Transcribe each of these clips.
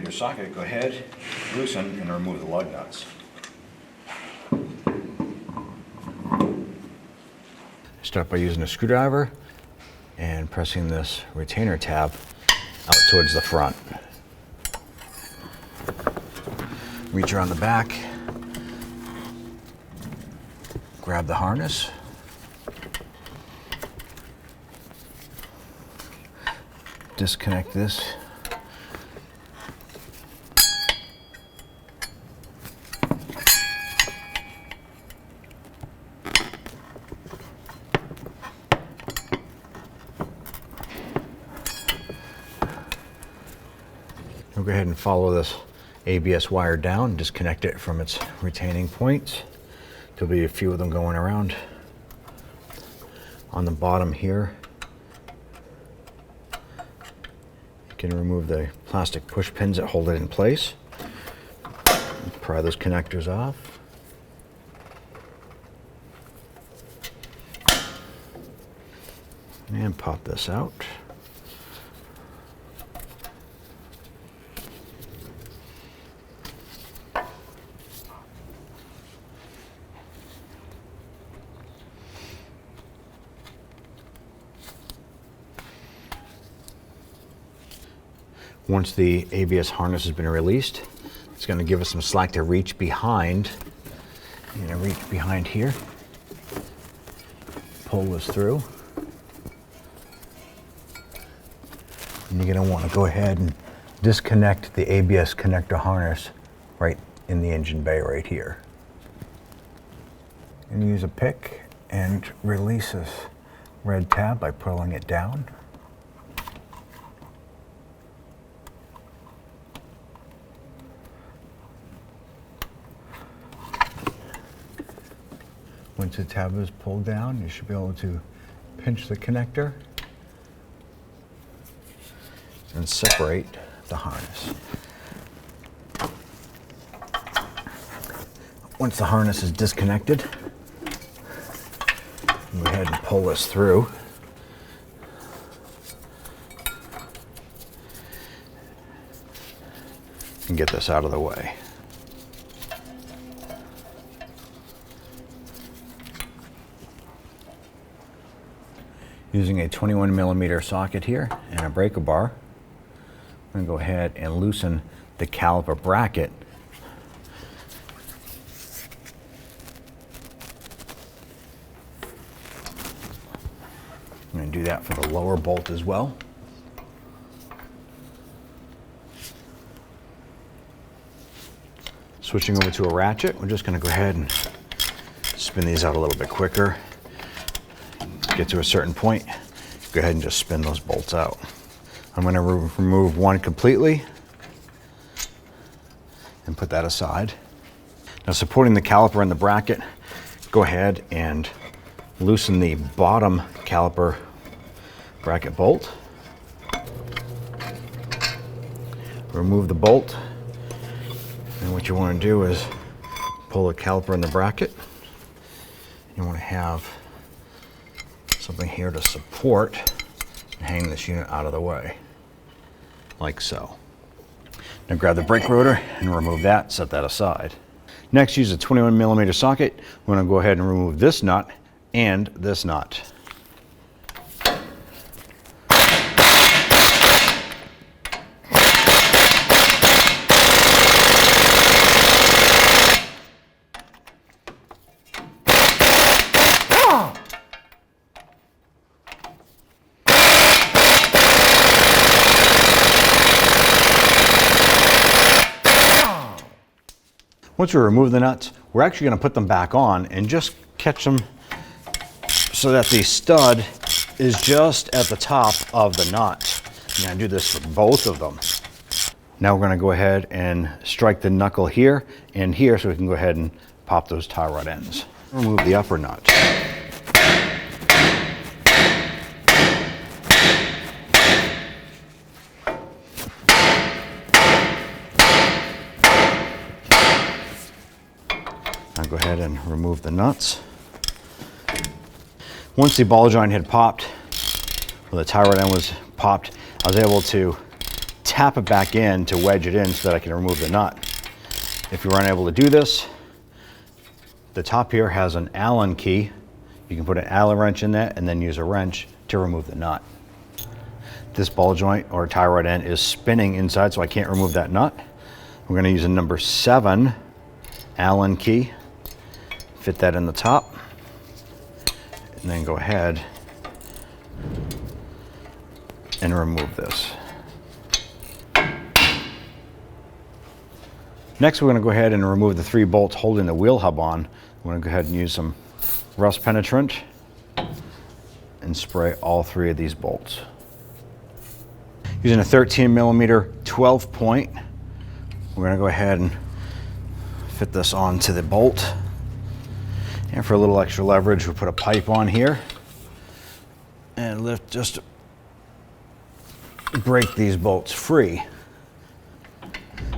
mm socket, go ahead, loosen, and remove the lug nuts. Start by using a screwdriver and pressing this retainer tab out towards the front. Reach around the back, grab the harness, disconnect this, we'll go ahead and follow this ABS wire down, disconnect it from its retaining points. There'll be a few of them going around. On the bottom here, you can remove the plastic push pins that hold it in place. Pry those connectors off. And pop this out. Once the ABS harness has been released, it's going to give us some slack to reach behind. You're going to reach behind here, pull this through, and you're going to want to go ahead and disconnect the ABS connector harness right in the engine bay right here. And use a pick and release this red tab by pulling it down. Once the tab is pulled down, you should be able to pinch the connector and separate the harness. Once the harness is disconnected, go ahead and pull this through. And get this out of the way. Using a 21mm socket here and a breaker bar, I'm going to go ahead and loosen the caliper bracket. I'm going to do that for the lower bolt as well. Switching over to a ratchet, we're just going to go ahead and spin these out a little bit quicker. Get to a certain point, go ahead and just spin those bolts out. I'm going to remove one completely and put that aside. Now, supporting the caliper and the bracket, go ahead and loosen the bottom caliper bracket bolt. Remove the bolt, and what you want to do is pull the caliper in the bracket. You want to have something here to support and hang this unit out of the way, like so. Now grab the brake rotor and remove that, set that aside. Next, use a 21mm socket. We're going to go ahead and remove this nut and this nut. Once we remove the nuts, we're actually going to put them back on and just catch them so that the stud is just at the top of the nut. I'm going to do this for both of them. Now we're going to go ahead and strike the knuckle here and here so we can go ahead and pop those tie rod ends. Remove the upper nut. Now go ahead and remove the nuts. Once the ball joint had popped, or the tie rod end was popped, I was able to tap it back in to wedge it in so that I can remove the nut. If you're unable to do this, the top here has an Allen key. You can put an Allen wrench in there and then use a wrench to remove the nut. This ball joint or tie rod end is spinning inside, so I can't remove that nut. We're going to use a number 7 Allen key. Fit that in the top. And then go ahead and remove this. Next, we're going to go ahead and remove the 3 bolts holding the wheel hub on. I'm going to go ahead and use some rust penetrant and spray all 3 of these bolts. Using a 13mm 12 point, we're going to go ahead and fit this onto the bolt. And for a little extra leverage, we'll put a pipe on here and lift just to break these bolts free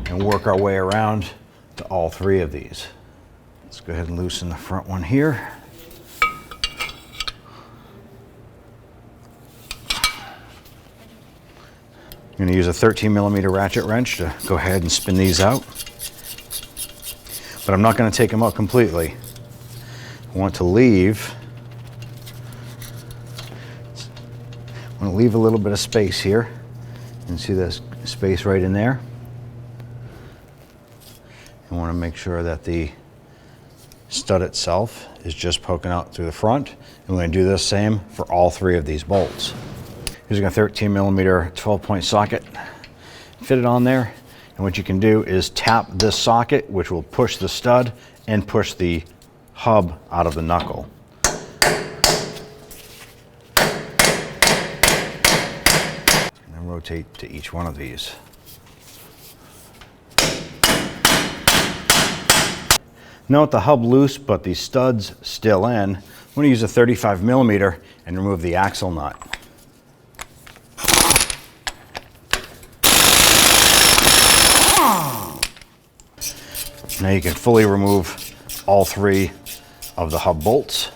and work our way around to all 3 of these. Let's go ahead and loosen the front one here. I'm going to use a 13mm ratchet wrench to go ahead and spin these out. But I'm not going to take them out completely. I want to leave a little bit of space here. You can see this space right in there. I want to make sure that the stud itself is just poking out through the front. And we're going to do the same for all 3 of these bolts. Using a 13mm 12-point socket, fit it on there. And what you can do is tap this socket, which will push the stud and push the hub out of the knuckle. And then rotate to each one of these. Now with the hub loose but the studs still in, I'm going to use a 35mm and remove the axle nut. Now you can fully remove all 3 of the hub bolts.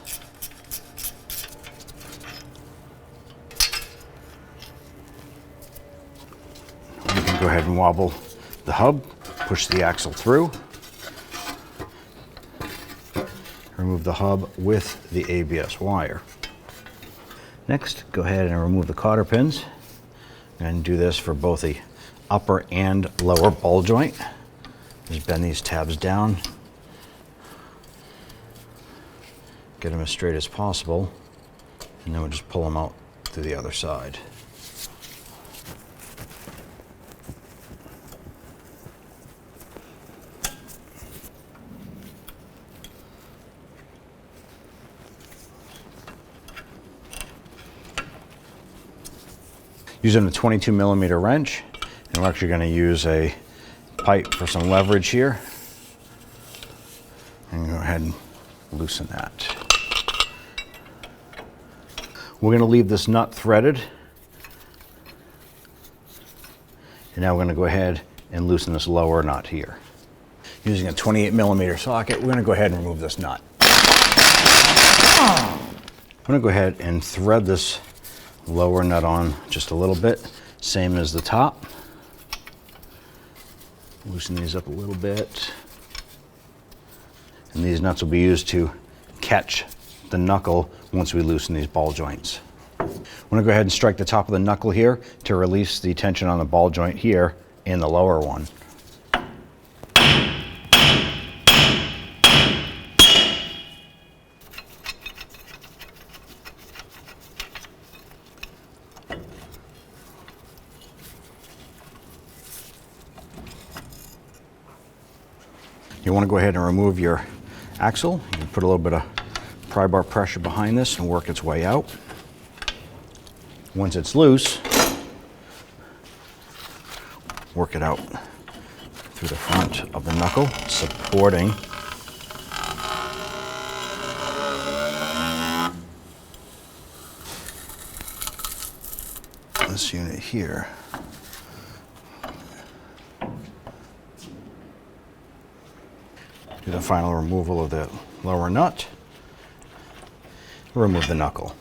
You can go ahead and wobble the hub, push the axle through. Remove the hub with the ABS wire. Next, go ahead and remove the cotter pins. And do this for both the upper and lower ball joint. Just bend these tabs down. Get them as straight as possible. And then we'll just pull them out to the other side. Using a 22mm wrench, and we're actually going to use a pipe for some leverage here. And go ahead and loosen that. We're going to leave this nut threaded. And now we're going to go ahead and loosen this lower nut here. Using a 28mm socket, we're going to go ahead and remove this nut. I'm going to go ahead and thread this lower nut on just a little bit, same as the top. Loosen these up a little bit. And these nuts will be used to catch the knuckle once we loosen these ball joints. I'm going to go ahead and strike the top of the knuckle here to release the tension on the ball joint here in the lower one. You want to go ahead and remove your axle. You can put a little bit of pry bar pressure behind this and work its way out. Once it's loose, work it out through the front of the knuckle, supporting this unit here. Do the final removal of the lower nut. Remove the knuckle.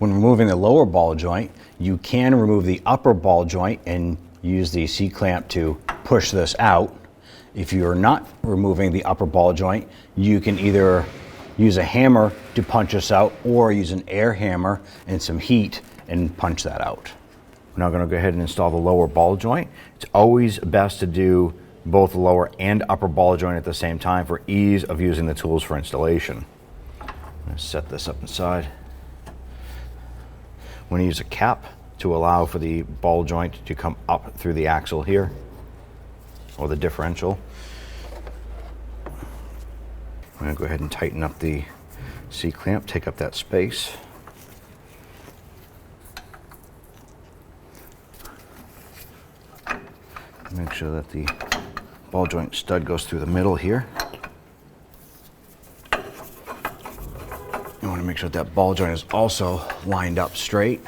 When removing the lower ball joint, you can remove the upper ball joint and use the C-clamp to push this out. If you're not removing the upper ball joint, you can either use a hammer to punch this out or use an air hammer and some heat and punch that out. We're now going to go ahead and install the lower ball joint. It's always best to do both the lower and upper ball joint at the same time for ease of using the tools for installation. I'm going to set this up inside. I'm going to use a cap to allow for the ball joint to come up through the axle here, or the differential. I'm going to go ahead and tighten up the C-clamp, take up that space. Make sure that the ball joint stud goes through the middle here. You want to make sure that ball joint is also lined up straight.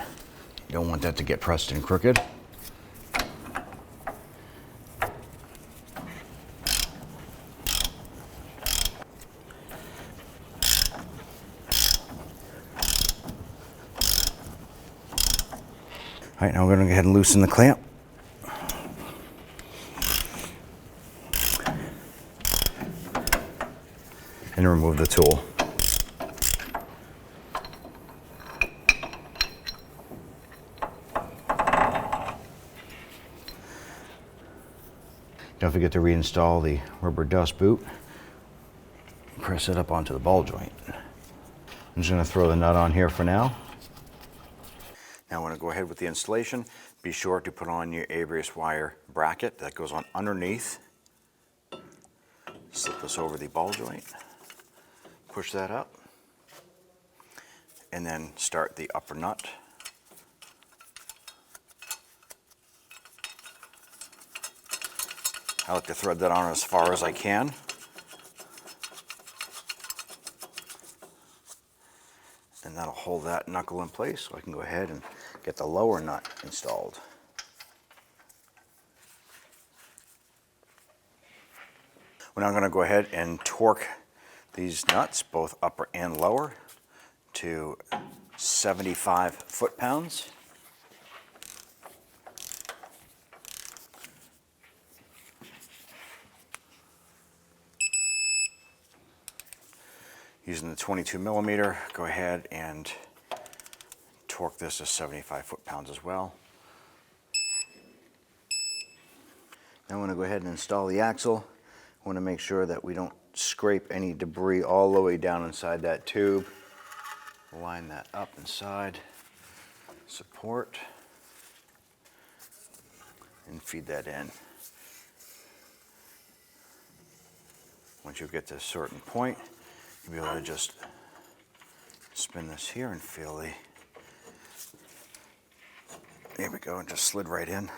You don't want that to get pressed and crooked. All right, now we're going to go ahead and loosen the clamp. And remove the tool. Don't forget to reinstall the rubber dust boot. Press it up onto the ball joint. I'm just going to throw the nut on here for now. Now I want to go ahead with the installation. Be sure to put on your ABS wire bracket that goes on underneath. Slip this over the ball joint. Push that up. And then start the upper nut. I like to thread that on as far as I can. And that'll hold that knuckle in place so I can go ahead and get the lower nut installed. We're now going to go ahead and torque these nuts, both upper and lower, to 75 foot-pounds. Using the 22 millimeter, go ahead and torque this to 75 foot-pounds as well. Now I want to go ahead and install the axle. I want to make sure that we don't scrape any debris all the way down inside that tube. Line that up inside, support, and feed that in. Once you get to a certain point, you'll be able to just spin this here and feel the, there we go, and just slid right in.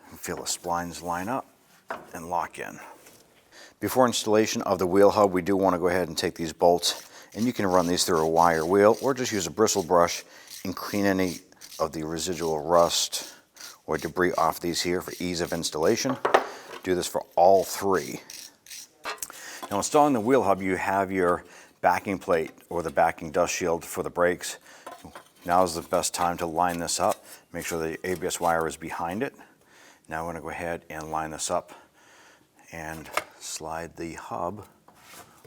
And feel the splines line up and lock in. Before installation of the wheel hub, we do want to go ahead and take these bolts, and you can run these through a wire wheel or just use a bristle brush and clean any of the residual rust or debris off these here for ease of installation. Do this for all three. Now, installing the wheel hub, you have your backing plate or the backing dust shield for the brakes. Now is the best time to line this up. Make sure the ABS wire is behind it. Now I'm going to go ahead and line this up and slide the hub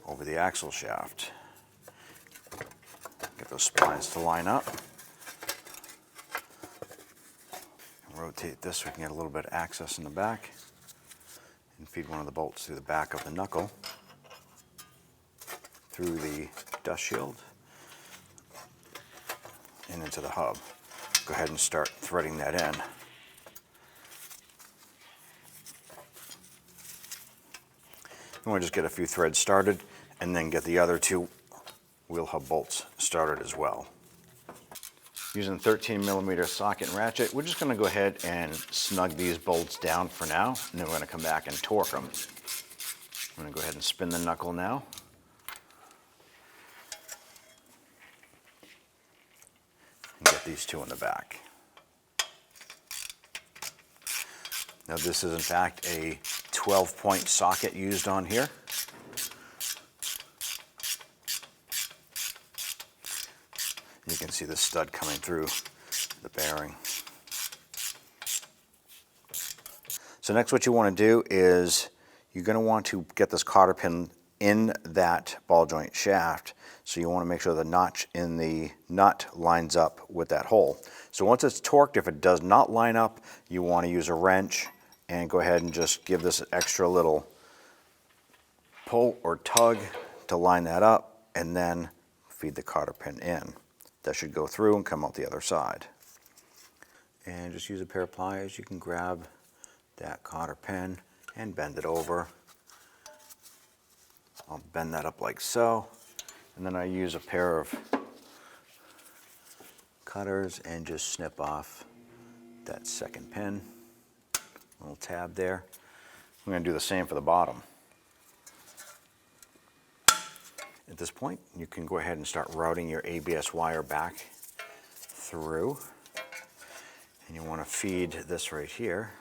over the axle shaft. Get those splines to line up. Rotate this so we can get a little bit of access in the back. And feed one of the bolts through the back of the knuckle, through the dust shield, and into the hub. Go ahead and start threading that in. You want to just get a few threads started and then get the other two wheel hub bolts started as well. Using 13 millimeter socket and ratchet, we're just going to go ahead and snug these bolts down for now, and then we're going to come back and torque them. I'm going to go ahead and spin the knuckle now. And get these two in the back. Now this is in fact a 12-point socket used on here. You can see the stud coming through the bearing. So next what you want to do is you're going to want to get this cotter pin in that ball joint shaft. So you want to make sure the notch in the nut lines up with that hole. So once it's torqued, if it does not line up, you want to use a wrench and go ahead and just give this an extra little pull or tug to line that up, and then feed the cotter pin in. That should go through and come out the other side. And just use a pair of pliers. You can grab that cotter pin and bend it over. I'll bend that up like so, and then I use a pair of cutters and just snip off that second pin, little tab there. I'm going to do the same for the bottom. At this point, you can go ahead and start routing your ABS wire back through, and you want to feed this right here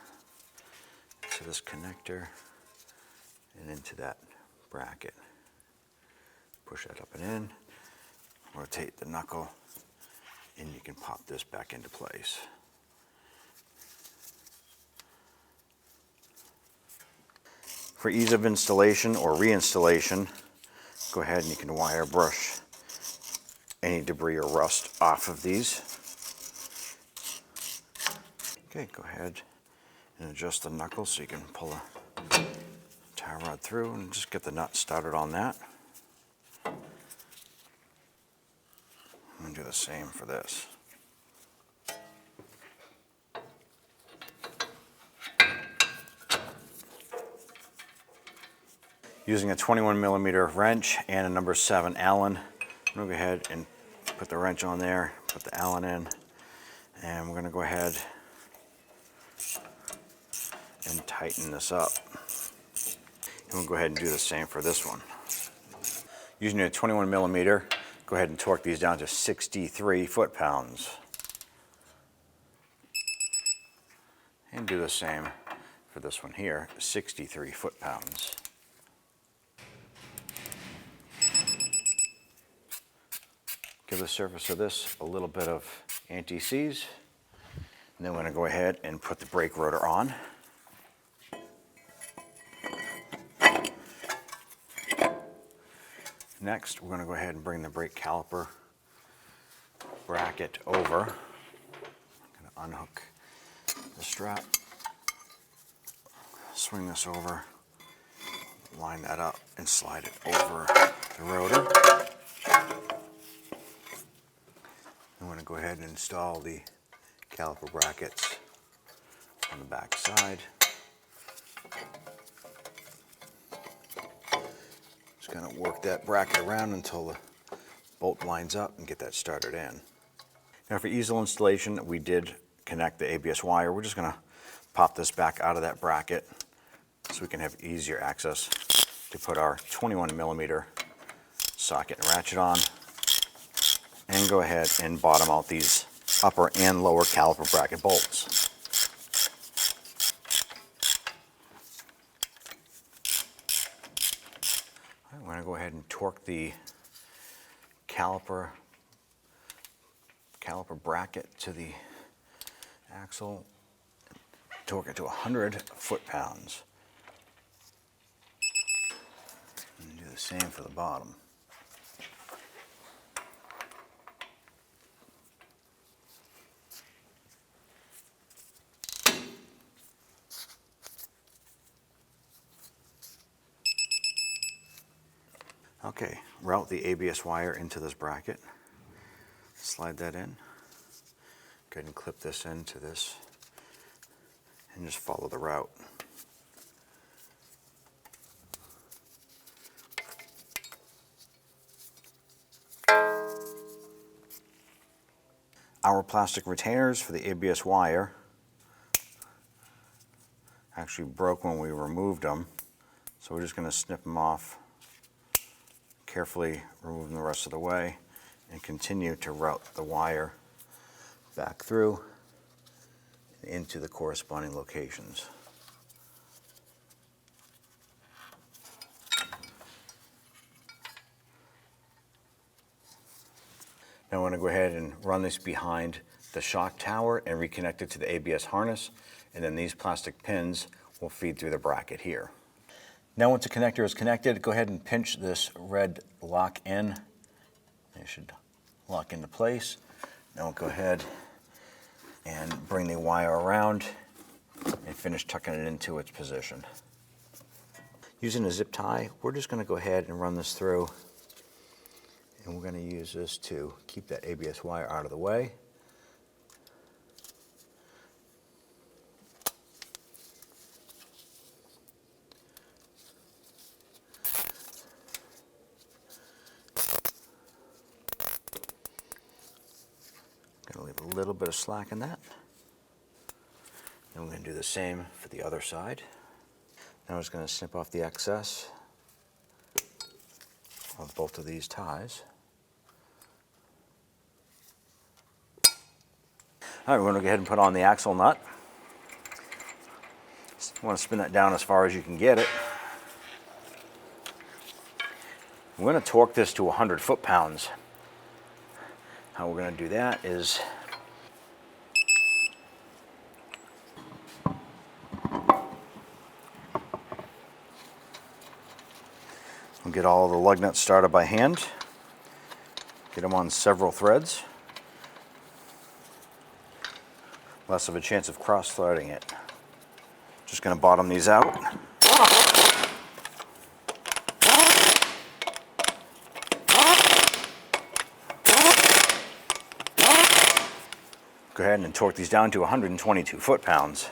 to this connector and into that bracket. Push that up and in, rotate the knuckle, and you can pop this back into place. For ease of installation or reinstallation, go ahead and you can wire brush any debris or rust off of these. Okay, go ahead and adjust the knuckle so you can pull a tie rod through and just get the nut started on that. And do the same for this. Using a 21mm wrench and a number 7 Allen, I'm going to go ahead and put the wrench on there, put the Allen in, and we're going to go ahead and tighten this up. And we'll go ahead and do the same for this one. Using a 21mm, go ahead and torque these down to 63 foot-pounds. And do the same for this one here, 63 foot-pounds. Give the surface of this a little bit of anti-seize. And then we're going to go ahead and put the brake rotor on. Next, we're going to go ahead and bring the brake caliper bracket over. I'm going to unhook the strap, swing this over, line that up, and slide it over the rotor. I'm going to go ahead and install the caliper brackets on the back side. Just going to work that bracket around until the bolt lines up and get that started in. Now for easel installation, we did connect the ABS wire. We're just going to pop this back out of that bracket so we can have easier access to put our 21mm socket and ratchet on, and go ahead and bottom out these upper and lower caliper bracket bolts. I'm going to go ahead and torque the caliper bracket to the axle, torque it to 100 foot-pounds. And do the same for the bottom. Okay, route the ABS wire into this bracket. Slide that in. Go ahead and clip this into this and just follow the route. Our plastic retainers for the ABS wire actually broke when we removed them, so we're just going to snip them off, carefully remove them the rest of the way, and continue to route the wire back through and into the corresponding locations. Now I'm going to to go ahead and run this behind the shock tower and reconnect it to the ABS harness, and then these plastic pins will feed through the bracket here. Now once the connector is connected, go ahead and pinch this red lock in. It should lock into place. Now we'll go ahead and bring the wire around and finish tucking it into its position. Using a zip tie, we're just going to go ahead and run this through, and we're going to use this to keep that ABS wire out of the way. Going to leave a little bit of slack in that. And we're going to do the same for the other side. Now I'm just going to snip off the excess of both of these ties. All right, we're going to go ahead and put on the axle nut. You want to spin that down as far as you can get it. We're going to torque this to 100 foot-pounds. How we're going to do that is we'll get all the lug nuts started by hand, get them on several threads, less of a chance of cross-threading it. Just going to bottom these out. Go ahead and torque these down to 122 foot-pounds.